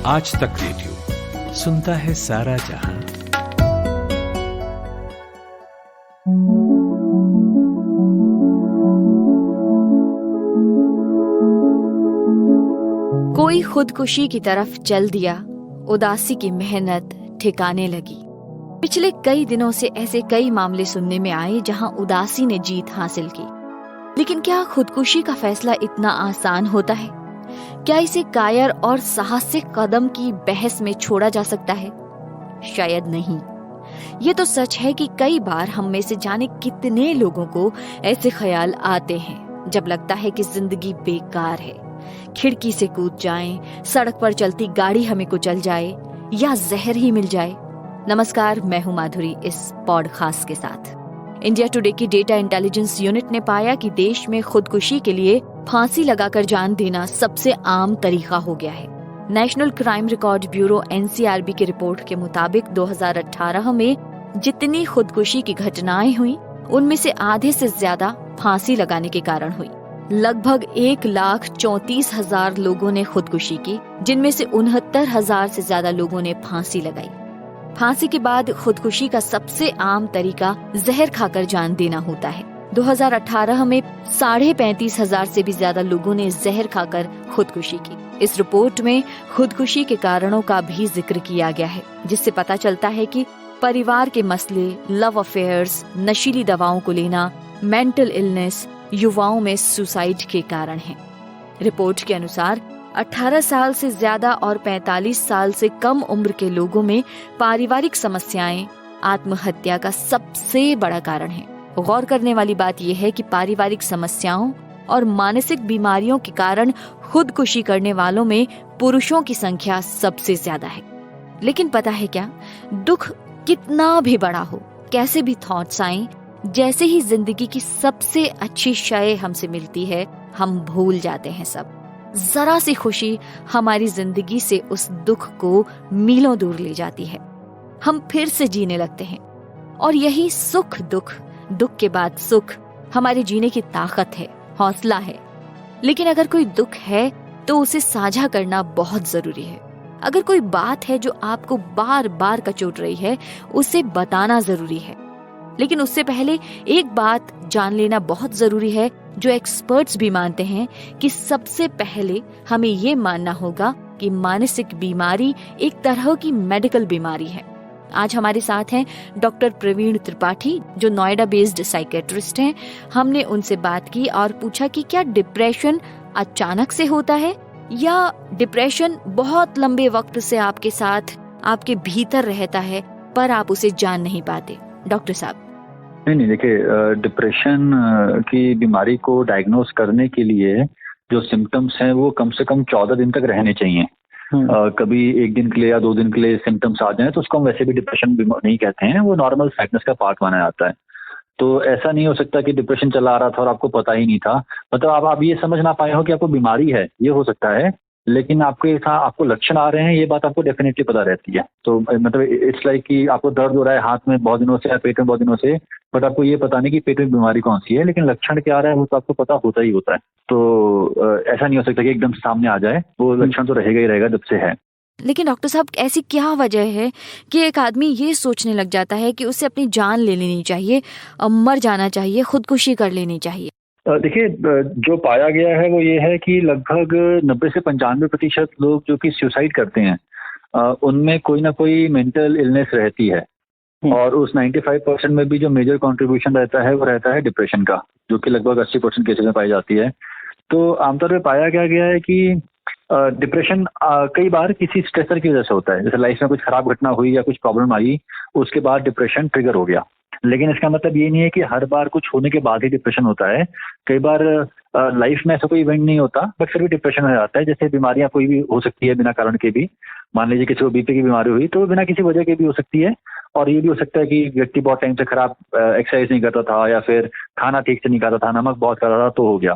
आज तक रेडियो सुनता है सारा जहां। कोई खुदकुशी की तरफ चल दिया, उदासी की मेहनत ठिकाने लगी। पिछले कई दिनों से ऐसे कई मामले सुनने में आए जहां उदासी ने जीत हासिल की। लेकिन क्या खुदकुशी का फैसला इतना आसान होता है? क्या इसे कायर और साहसिक कदम की बहस में छोड़ा जा सकता है? शायद नहीं। ये तो सच है कि कई बार हम में से जाने कितने लोगों को ऐसे ख्याल आते हैं जब लगता है कि जिंदगी बेकार है। खिड़की से कूद जाएं, सड़क पर चलती गाड़ी हमें कुचल जाए या जहर ही मिल जाए। नमस्कार, मैं हूं माधुरी इस पॉडकास्ट के साथ। इंडिया टुडे की डेटा इंटेलिजेंस यूनिट ने पाया कि देश में खुदकुशी के लिए फांसी लगाकर जान देना सबसे आम तरीका हो गया है। National crime record bureau NCRB की रिपोर्ट के मुताबिक 2018 में जितनी खुदकुशी की घटनाएं हुई, उनमें से आधे से ज्यादा फांसी लगाने के कारण हुई। लगभग 1,34,000 लोगों ने खुदकुशी की, जिनमें से 69,000 से ज्यादा लोगों ने फांसी लगाई। फांसी के बाद खुदकुशी का सबसे आम तरीका जहर खाकर जान देना होता है। 2018 में 35,500 से भी ज्यादा लोगों ने जहर खाकर खुदकुशी की। इस रिपोर्ट में खुदकुशी के कारणों का भी जिक्र किया गया है, जिससे पता चलता है कि परिवार के मसले, लव अफेयर्स, नशीली दवाओं को लेना, मेंटल इलनेस युवाओं में सुसाइड के कारण हैं। रिपोर्ट के अनुसार 18 साल से ज्यादा और 45 साल से कम उम्र के लोगों में पारिवारिक समस्याएं आत्महत्या का सबसे बड़ा कारण है। गौर करने वाली बात यह है कि पारिवारिक समस्याओं और मानसिक बीमारियों के कारण खुदकुशी करने वालों में पुरुषों की संख्या सबसे ज्यादा है। लेकिन पता है क्या, दुख कितना भी बड़ा हो, कैसे भी थॉट्स आए, जैसे ही जिंदगी की सबसे अच्छी शय हमसे मिलती है, हम भूल जाते हैं सब। जरा सी खुशी हमारी जिंदगी से उस दुख को मीलों दूर ले जाती है। हम फिर से जीने लगते हैं और यही सुख दुख, दुख के बाद सुख हमारे जीने की ताकत है, हौसला है। लेकिन अगर कोई दुख है तो उसे साझा करना बहुत जरूरी है। अगर कोई बात है जो आपको बार बार कचोट रही है, उसे बताना जरूरी है। लेकिन उससे पहले एक बात जान लेना बहुत जरूरी है, जो एक्सपर्ट्स भी मानते हैं कि सबसे पहले हमें ये मानना होगा कि मानसिक बीमारी एक तरह की मेडिकल बीमारी है। आज हमारे साथ हैं डॉक्टर प्रवीण त्रिपाठी, जो नोएडा बेस्ड साइकेट्रिस्ट हैं। हमने उनसे बात की और पूछा कि क्या डिप्रेशन अचानक से होता है या डिप्रेशन बहुत लंबे वक्त से आपके साथ, आपके भीतर रहता है, पर आप उसे जान नहीं पाते। डॉक्टर साहब। नहीं, देखिए, डिप्रेशन की बीमारी को डायग्नोस करने के लिए जो सिम्टम्स हैं वो कम से कम 14 दिन तक रहने चाहिए। कभी एक दिन के लिए या 2 दिन के लिए सिम्टम्स आ जाएं तो उसको हम वैसे भी डिप्रेशन नहीं कहते हैं, वो नॉर्मल सैडनेस का पार्ट माना जाता है। तो ऐसा नहीं हो सकता कि डिप्रेशन चला आ रहा था और आपको पता ही नहीं था, मतलब आप ये समझ ना पाए हो कि आपको बीमारी है, ये हो सकता है। लेकिन आपको लक्षण आ रहे हैं, ये बात आपको डेफिनेटली पता रहती है। तो मतलब इट्स लाइक कि आपको दर्द हो रहा है हाथ में बहुत दिनों से या पेट में बहुत दिनों से, बट आपको ये पता नहीं कि पेट में बीमारी कौन सी है, लेकिन लक्षण क्या आ रहा है वो तो आपको पता होता ही होता है। तो ऐसा नहीं हो सकता कि एकदम सामने आ जाए, वो लक्षण तो रहेगा ही रहेगा जब से है। लेकिन डॉक्टर साहब, ऐसी क्या वजह है कि एक आदमी ये सोचने लग जाता है कि उसे अपनी जान ले लेनी चाहिए, मर जाना चाहिए, खुदकुशी कर लेनी चाहिए? देखिए, जो पाया गया है वो ये है कि लगभग 90 से 95% लोग जो कि सुसाइड करते हैं, उनमें कोई ना कोई मेंटल इलनेस रहती है। और उस 95% में भी जो मेजर कंट्रीब्यूशन रहता है वो रहता है डिप्रेशन का, जो कि लगभग 80% केसेस में पाई जाती है। तो आमतौर पे पाया गया है कि डिप्रेशन कई बार किसी स्ट्रेसर की वजह से होता है। जैसे लाइफ में कुछ खराब घटना हुई या कुछ प्रॉब्लम आई, उसके बाद डिप्रेशन ट्रिगर हो गया। लेकिन इसका मतलब ये नहीं है कि हर बार कुछ होने के बाद ही डिप्रेशन होता है। कई बार लाइफ में ऐसा कोई इवेंट नहीं होता, बट फिर भी डिप्रेशन हो जाता है। जैसे बीमारियां कोई भी हो सकती है बिना कारण के भी। मान लीजिए किसी को बीपी की बीमारी हुई तो बिना किसी वजह के भी हो सकती है। और ये भी हो सकता है कि व्यक्ति बहुत टाइम से खराब एक्सरसाइज नहीं करता था या फिर खाना ठीक से नहीं खाता था, नमक बहुत खा रहा था, तो हो गया।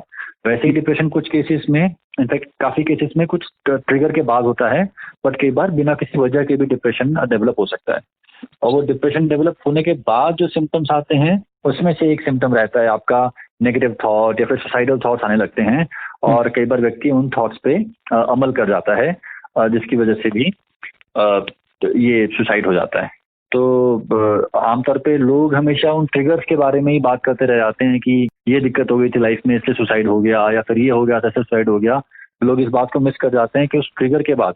वैसे ही डिप्रेशन कुछ केसेस में, इनफैक्ट काफी केसेस में कुछ ट्रिगर के बाद होता है, बट कई बार बिना किसी वजह के भी डिप्रेशन डेवलप हो सकता है। और वो डिप्रेशन डेवलप होने के बाद जो सिम्टम्स आते हैं, उसमें से एक सिम्टम रहता है आपका नेगेटिव थॉट या फिर सुसाइडल थॉट्स आने लगते हैं। और कई बार व्यक्ति उन थॉट्स पे अमल कर जाता है। जिसकी वजह से भी ये सुसाइड हो जाता है। तो आमतौर पे लोग हमेशा उन ट्रिगर्स के बारे में ही बात करते रह जाते हैं कि ये दिक्कत हो गई थी लाइफ में इसलिए सुसाइड हो गया, या फिर ये हो गया था इसलिए सुसाइड हो गया। लोग इस बात को मिस कर जाते हैं कि उस ट्रिगर के बाद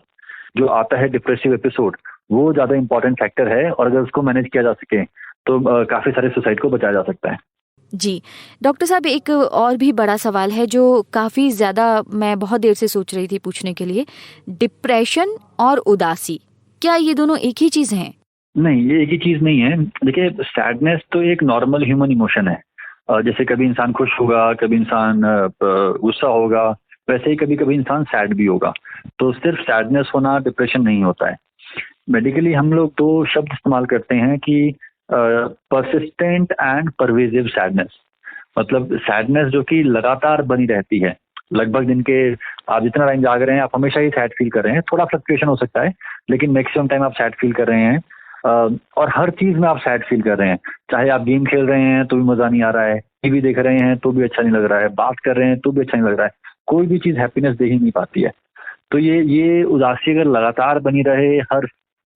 जो आता है डिप्रेसिव एपिसोड, वो ज़्यादा इंपॉर्टेंट फैक्टर है, और अगर उसको मैनेज किया जा सके तो काफ़ी सारे सुसाइड को बचाया जा सकता है। जी डॉक्टर साहब, एक और भी बड़ा सवाल है जो काफ़ी ज़्यादा मैं बहुत देर से सोच रही थी पूछने के लिए। डिप्रेशन और उदासी, क्या ये दोनों एक ही चीज़ हैं? नहीं, ये एक ही चीज़ नहीं है। देखिए, सैडनेस तो एक नॉर्मल ह्यूमन इमोशन है। जैसे कभी इंसान खुश होगा, कभी इंसान गुस्सा होगा, वैसे ही कभी कभी इंसान सैड भी होगा। तो सिर्फ सैडनेस होना डिप्रेशन नहीं होता है। मेडिकली हम लोग दो शब्द इस्तेमाल करते हैं कि परसिस्टेंट एंड परवेजिव सैडनेस। मतलब सैडनेस जो कि लगातार बनी रहती है, लगभग दिन के आप जितना टाइम जाग रहे हैं आप हमेशा ही सैड फील कर रहे हैं। थोड़ा फ्लक्चुएशन हो सकता है, लेकिन मैक्सिमम टाइम आप सैड फील कर रहे हैं। और हर चीज़ में आप सैड फील कर रहे हैं। चाहे आप गेम खेल रहे हैं तो भी मज़ा नहीं आ रहा है, टीवी देख रहे हैं तो भी अच्छा नहीं लग रहा है, बात कर रहे हैं तो भी अच्छा नहीं लग रहा है, कोई भी चीज़ हैप्पीनेस दे ही नहीं पाती है। तो ये उदासी अगर लगातार बनी रहे, हर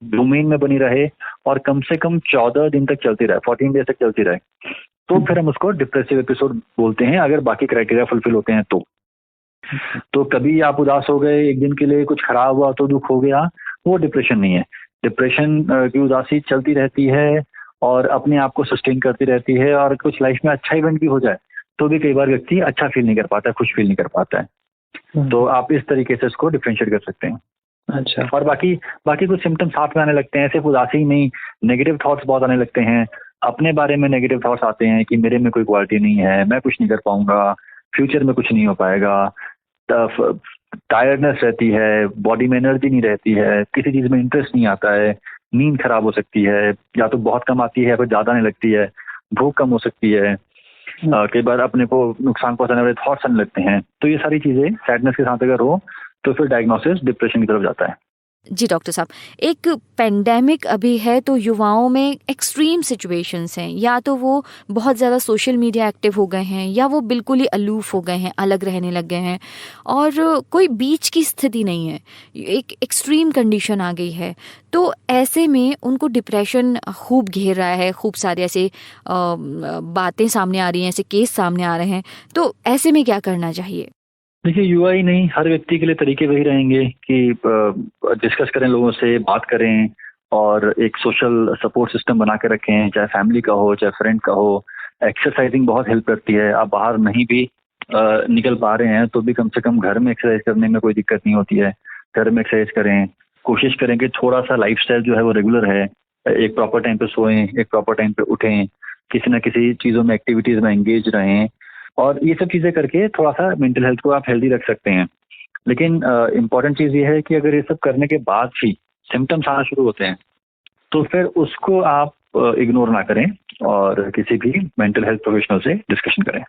डोमेन में बनी रहे, और कम से कम 14 दिन तक चलती रहे, 14 डेज तक चलती रहे, तो फिर हम उसको डिप्रेसिव एपिसोड बोलते हैं, अगर बाकी क्राइटेरिया फुलफिल होते हैं तो कभी आप उदास हो गए एक दिन के लिए, कुछ खराब हुआ तो दुख हो गया, वो डिप्रेशन नहीं है। डिप्रेशन की उदासी चलती रहती है और अपने आप को सस्टेन करती रहती है, और कुछ लाइफ में अच्छा इवेंट भी हो जाए तो भी कई बार व्यक्ति अच्छा फील नहीं कर पाता है, खुश फील नहीं कर पाता है। तो आप इस तरीके से इसको डिफरेंशिएट कर सकते हैं। अच्छा। और बाकी कुछ सिम्टम्स साथ में आने लगते हैं, सिर्फ उदासी ही नहीं, नेगेटिव थॉट्स बहुत आने लगते हैं। अपने बारे में नेगेटिव थॉट्स आते हैं कि मेरे में कोई क्वालिटी नहीं है, मैं कुछ नहीं कर पाऊंगा, फ्यूचर में कुछ नहीं हो पाएगा। टायर्डनेस रहती है, बॉडी में एनर्जी नहीं रहती है, किसी चीज़ में इंटरेस्ट नहीं आता है, नींद खराब हो सकती है, या तो बहुत कम आती है या फिर ज़्यादा नहीं लगती है, भूख कम हो सकती है, कई बार अपने को नुकसान पहुंचाने वाले थॉट्स आने लगते हैं। तो ये सारी चीज़ें सैडनेस के साथ अगर हो तो फिर डायग्नोसिस डिप्रेशन की तरफ जाता है। जी डॉक्टर साहब, एक पेंडेमिक अभी है तो युवाओं में एक्सट्रीम सिचुएशंस हैं, या तो वो बहुत ज़्यादा सोशल मीडिया एक्टिव हो गए हैं, या वो बिल्कुल ही अलूफ हो गए हैं, अलग रहने लग गए हैं, और कोई बीच की स्थिति नहीं है, एक एक्सट्रीम कंडीशन आ गई है। तो ऐसे में उनको डिप्रेशन खूब घेर रहा है, खूब सारे ऐसे बातें सामने आ रही हैं, ऐसे केस सामने आ रहे हैं। तो ऐसे में क्या करना चाहिए? देखिए, युवा ही नहीं, हर व्यक्ति के लिए तरीके वही रहेंगे कि डिस्कस करें, लोगों से बात करें, और एक सोशल सपोर्ट सिस्टम बना के रखें, चाहे फैमिली का हो चाहे फ्रेंड का हो। एक्सरसाइजिंग बहुत हेल्प करती है। आप बाहर नहीं भी निकल पा रहे हैं तो भी कम से कम घर में एक्सरसाइज करने में कोई दिक्कत नहीं होती है। घर में एक्सरसाइज करें, कोशिश करें कि थोड़ा सा लाइफस्टाइल जो है वो रेगुलर है, एक प्रॉपर टाइम पे सोएं, एक प्रॉपर टाइम पे उठें, किसी न किसी चीज़ों में एक्टिविटीज़ में एंगेज रहें, और ये सब चीज़ें करके थोड़ा सा मेंटल हेल्थ को आप हेल्दी रख सकते हैं। लेकिन इम्पॉर्टेंट चीज़ ये है कि अगर ये सब करने के बाद भी सिम्टम्स आना शुरू होते हैं तो फिर उसको आप इग्नोर ना करें और किसी भी मेंटल हेल्थ प्रोफेशनल से डिस्कशन करें।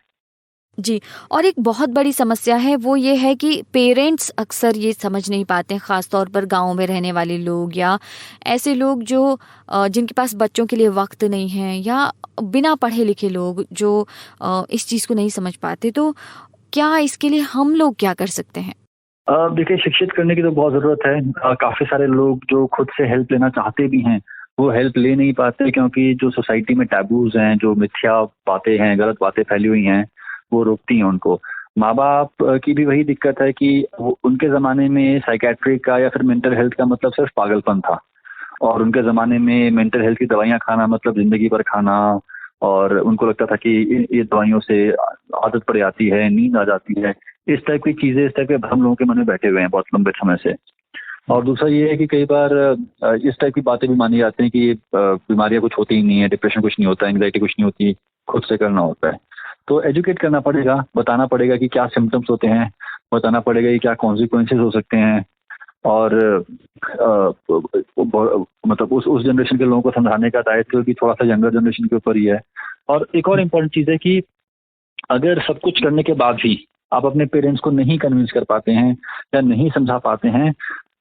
जी, और एक बहुत बड़ी समस्या है वो ये है कि पेरेंट्स अक्सर ये समझ नहीं पाते हैं, ख़ास तौर पर गाँव में रहने वाले लोग, या ऐसे लोग जो जिनके पास बच्चों के लिए वक्त नहीं है, या बिना पढ़े लिखे लोग जो इस चीज़ को नहीं समझ पाते। तो क्या इसके लिए हम लोग क्या कर सकते हैं? देखिए, शिक्षित करने की तो बहुत ज़रूरत है। काफ़ी सारे लोग जो खुद से हेल्प लेना चाहते भी हैं, वो हेल्प ले नहीं पाते क्योंकि जो सोसाइटी में टैबूज हैं, जो मिथ्या बातें हैं, गलत बातें फैली हुई हैं, वो रोकती हैं उनको। माँ बाप की भी वही दिक्कत है कि वो उनके ज़माने में साइकेट्रिक का या फिर मेंटल हेल्थ का मतलब सिर्फ पागलपन था, और उनके ज़माने में मेंटल हेल्थ की दवाइयाँ खाना मतलब ज़िंदगी भर खाना, और उनको लगता था कि ये दवाइयों से आदत पड़ जाती है, नींद आ जाती है। इस टाइप की चीज़ें, इस टाइप के भ्रम लोगों के मन में बैठे हुए हैं बहुत लंबे समय से। और दूसरा ये है कि कई बार इस टाइप की बातें भी मानी जाती हैं कि बीमारियाँ कुछ होती ही नहीं है, डिप्रेशन कुछ नहीं होता, एंग्जाइटी कुछ नहीं होती, खुद से करना होता है। तो एजुकेट करना पड़ेगा, बताना पड़ेगा कि क्या सिम्टम्स होते हैं, बताना पड़ेगा कि क्या कॉन्सिक्वेंसेस हो सकते हैं, और मतलब उस जनरेशन के लोगों को समझाने का दायित्व भी थोड़ा सा यंगर जनरेशन के ऊपर ही है। और एक और इम्पोर्टेंट चीज़ है कि अगर सब कुछ करने के बाद भी आप अपने पेरेंट्स को नहीं कन्विंस कर पाते हैं या नहीं समझा पाते हैं,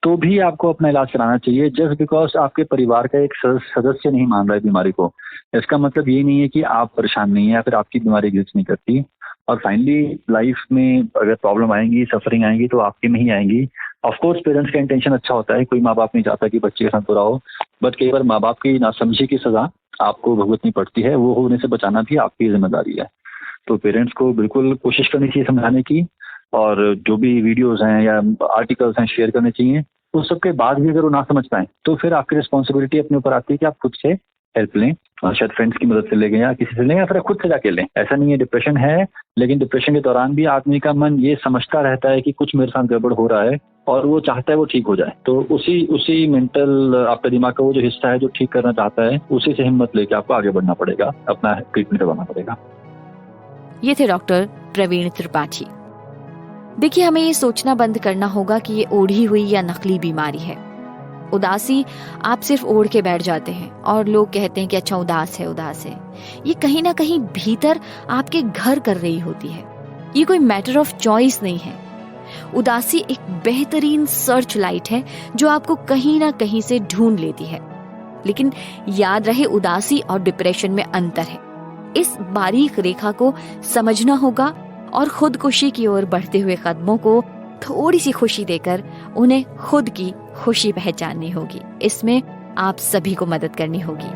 तो भी आपको अपना इलाज कराना चाहिए। जस्ट बिकॉज आपके परिवार का एक सदस्य नहीं मान रहा है बीमारी को, इसका मतलब ये नहीं है कि आप परेशान नहीं है या फिर आपकी बीमारी एग्जिस्ट नहीं करती। और फाइनली लाइफ में अगर प्रॉब्लम आएंगी, सफरिंग आएंगी तो आपके में ही आएंगी। ऑफ कोर्स पेरेंट्स का इंटेंशन अच्छा होता है, कोई माँ बाप नहीं चाहता कि बच्चे के साथ बुरा हो, बट कई बार माँ बाप की नासमझी की सजा आपको भुगतनी पड़ती है, वो होने से बचाना भी आपकी जिम्मेदारी है। तो पेरेंट्स को बिल्कुल कोशिश करनी चाहिए समझाने की, और जो भी वीडियोस हैं या आर्टिकल्स हैं शेयर करने चाहिए। उस सब के बाद भी अगर वो ना समझ पाए तो फिर आपकी रिस्पॉन्सिबिलिटी अपने ऊपर आती है कि आप खुद से हेल्प लें, और शायद फ्रेंड्स की मदद से लेंगे या किसी से लें, या फिर खुद से जाके लें। ऐसा नहीं है डिप्रेशन है, लेकिन डिप्रेशन के दौरान भी आदमी का मन ये समझता रहता है कि कुछ मेरे साथ गड़बड़ हो रहा है और वो चाहता है वो ठीक हो जाए। तो उसी मेंटल आपके दिमाग का वो जो हिस्सा है जो ठीक करना चाहता है, उसी से हिम्मत लेके आपको आगे बढ़ना पड़ेगा, अपना ट्रीटमेंट करवाना पड़ेगा। ये थे डॉक्टर प्रवीण त्रिपाठी। देखिए, हमें ये सोचना बंद करना होगा कि ये ओढ़ी हुई या नकली बीमारी है। उदासी आप सिर्फ ओढ़ के बैठ जाते हैं और लोग कहते हैं कि अच्छा उदास है, उदास है। ये कहीं ना कहीं भीतर आपके घर कर रही होती है। ये कोई मैटर ऑफ चॉइस नहीं है। उदासी एक बेहतरीन सर्च लाइट है जो आपको कहीं ना कहीं से ढूंढ लेती है। लेकिन याद रहे, उदासी और डिप्रेशन में अंतर है। इस बारीक रेखा को समझना होगा और खुदकुशी की ओर बढ़ते हुए कदमों को थोड़ी सी खुशी देकर उन्हें खुद की खुशी पहचाननी होगी। इसमें आप सभी को मदद करनी होगी।